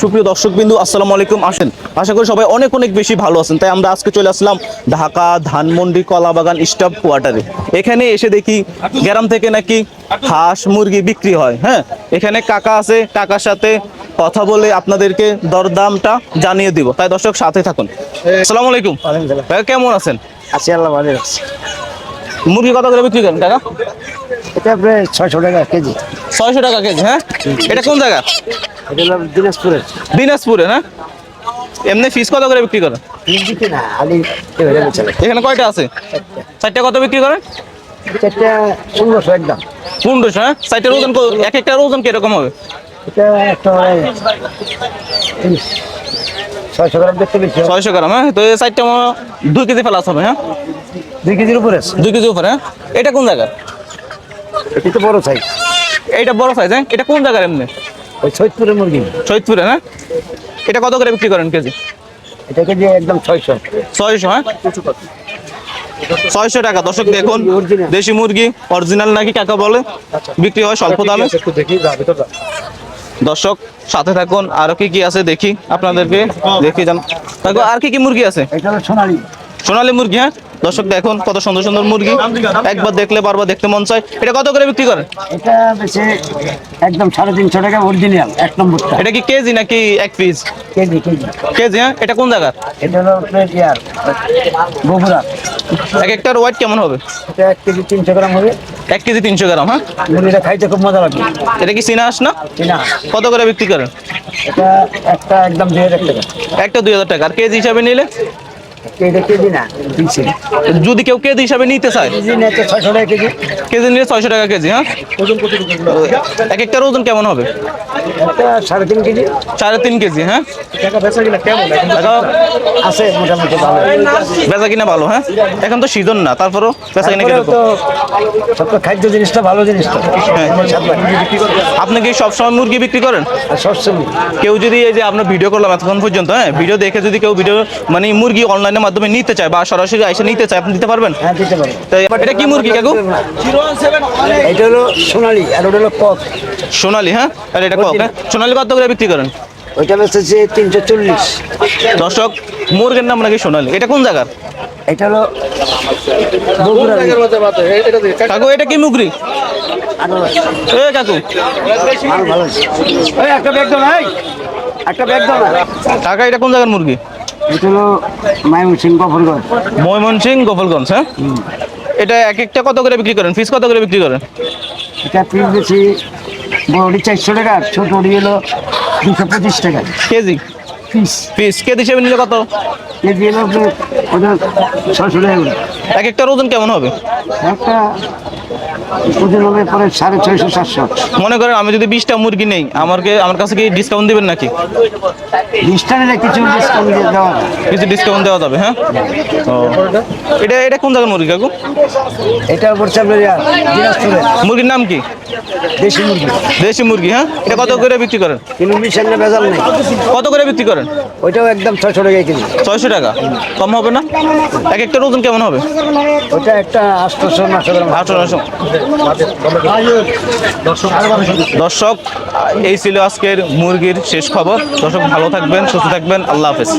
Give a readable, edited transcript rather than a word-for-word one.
সুপ্রিয় দর্শকবিন্দু আসসালামু আলাইকুম। আসেন, আশা করি সবাই অনেক অনেক বেশি ভালো আছেন। তাই আমরা আজকে চলে আসলাম ঢাকা ধানমন্ডি কলাবাগান স্টাফ কোয়ার্টারে। এখানে এসে দেখি গ্রাম থেকে নাকি হাঁস মুরগি বিক্রি হয়। হ্যাঁ, এখানে কাকা আছে, কাকার সাথে কথা বলে আপনাদেরকে দরদামটা জানিয়ে দিব। তাই দর্শক সাথে থাকুন। আসসালামু আলাইকুম ভাই, কেমন আছেন? আছি, আল্লাহ ভালো আছে। মুরগি কত করে বিক্রি করেন কাকা? এটা প্রায় 600 টাকা কেজি। 600 টাকা কেজি। হ্যাঁ, এটা কোন জায়গা? এটা হলো দিনাজপুরের। দিনাজপুরে। হ্যাঁ, এমনি ফিস কত করে বিক্রি করেন? দিকে না, আলি এবারে চলে। এখানে কয়টা আছে? 4টা। কত বিক্রি করেন? এটা 1500 একদম। 1500। হ্যাঁ, 4টার ওজন এক একটার ওজন কিরকম হবে? এটা একটা 600 গ্রাম দেখতে বেশি। 600 গ্রাম। হ্যাঁ, তো এই 4টা 2 কেজি প্লাস হবে। হ্যাঁ, 2 কেজির উপরে আছে। 2 কেজি উপরে। হ্যাঁ, এটা কোন জায়গা? এটা তো বড় সাইজ। এটা বড় সাইজ। হ্যাঁ, এটা কোন জায়গার এমনি? ওই সৈয়দপুরের মুরগি। সৈয়দপুরে। হ্যাঁ, এটা কত করে বিক্রি করেন কেজি? এটা কেজি একদম 600। 600। হ্যাঁ, 600 টাকা। দর্শক দেখুন, দেশি মুরগি অরিজিনাল নাকি কাকা বলে বিক্রি হয় স্বল্প দামে। দর্শক সাথে থাকুন, আরো কি কি আছে দেখি, আপনাদেরকে দেখি যান। দেখো আর কি কি মুরগি আছে। এটা হলো সোনালী। সোনালী মুরগি। হ্যাঁ, দর্শক দেখুন কত সুন্দর সুন্দর মুরগি, একবার দেখলে বারবার দেখতে মন চায়। এটা কত করে বিক্রি করেন? এটা বেশি একদম 350 টাকা অরিজিনাল এক নম্বরটা। এটা কি কেজি নাকি এক পিস? KG KG KG. হ্যাঁ, এটা কোন জায়গার? এটা হলো ইয়ার বগুড়া। এক একটার ওয়েট কেমন হবে? এটা 1 কেজি 300 গ্রাম হবে। 1 কেজি 300 গ্রাম। হ্যাঁ, মুরগিটা খাইতে খুব মজা লাগবে। এটা কি চীনা হাঁস না? কিনা কত করে বিক্রি করেন? এটা একটা একদম 2000 টাকা। একটা 2000 টাকা। আর কেজি হিসাবে নিলে? এটা কেজি না, পিসে। যদি কেউ কেজি হিসাবে নিতে চায়? কেজি না, তো 600 টাকা কেজি। কেজি নিলে 600 টাকা কেজি। হ্যাঁ, এক একটার ওজন কেমন হবে? একটা 3.5 কেজি। 3.5 কেজি। হ্যাঁ, আছে মোটামুটি ভালো। বেচা কিনা ভালো। হ্যাঁ, এখন তো সিজন না, তারপরও বেচা কিনা তারপরেও কিরকম? তো সব তো খাদ্য জিনিসটা ভালো জিনিসটা। হ্যাঁ। আপনি কি সবসময় মুরগি বিক্রি করেন? আর সবসময় কেউ যদি এই যে আপনার ভিডিও করলাম এতক্ষণ পর্যন্ত, হ্যাঁ, ভিডিও দেখে যদি কেউ ভিডিও মানে মুরগি অনলাইনের মাধ্যমে নিতে চায় বা সরাসরি এসে নিতে চায়, আপনি দিতে পারবেন? হ্যাঁ, দিতে পারো। তাই এটা কি মুরগি কাকু? এটা হলো সোনালী আর ওটা হলো কক। সোনালী। হ্যাঁ, আর এটা কক। হ্যাঁ, সোনালী কত করে বিক্রি করেন? ওইটা বেচেছে 340। দর্শক, মুরগির নাম নাকি সোনালী। এটা কোন জায়গার এটা হলো বগুড়া। কাকু? এটা কি মুরগি? এ কাকু, ভালো আছে। এই একটা ব্যাগ দাও না, একটা ব্যাগ দাও না। কাকা এটা কোন জায়গার মুরগি? এটা হলো ময়মনসিংহ গফরগঞ্জ। ময়মনসিংহ গোপালগঞ্জ। হ্যাঁ, এটা এক একটা কত করে বিক্রি করেন? পিস কত করে বিক্রি করেন? এটা পিস বেশি বড়ি 400 টাকা, ছোট ওডি হলো 225 টাকা কেজি। পিস। পিস কেজি হিসেবে নিলে কত? কেজি হলো ওটা 600 টাকা করে। এক একটার ওজন কেমন হবে? একটা ওজন হবে পরে 650 700। মনে করেন আমি যদি 20টা মুরগি নেই, আমার কাছে কি ডিসকাউন্ট দিবেন নাকি? 20টা নিলে কিছু ডিসকাউন্ট দিয়ে দেওয়া হবে। কিছু ডিসকাউন্ট দেওয়া যাবে। হ্যাঁ, ও, এটা কোন জায়গার মুরগি কাকু? এটা পড়ছে আপনার দিনাজপুরে। মুরগির নাম কি? দেশি মুরগি। দেশি মুরগি। হ্যাঁ, এটা কত করে বিক্রি করেন? কিন্তু মিশন না, ভেজাল নেই। কত করে বিক্রি করেন? ওইটাও একদম 600 টাকা কেজি। 600 টাকা। কম হবে না? এক একটার ওজন কেমন হবে? ওটা একটা 800 900 গ্রাম। 800। দর্শক, এই ছিল আজকের মুরগির শেষ খবর। দর্শক ভালো থাকবেন, সুস্থ থাকবেন। আল্লাহ হাফেজ।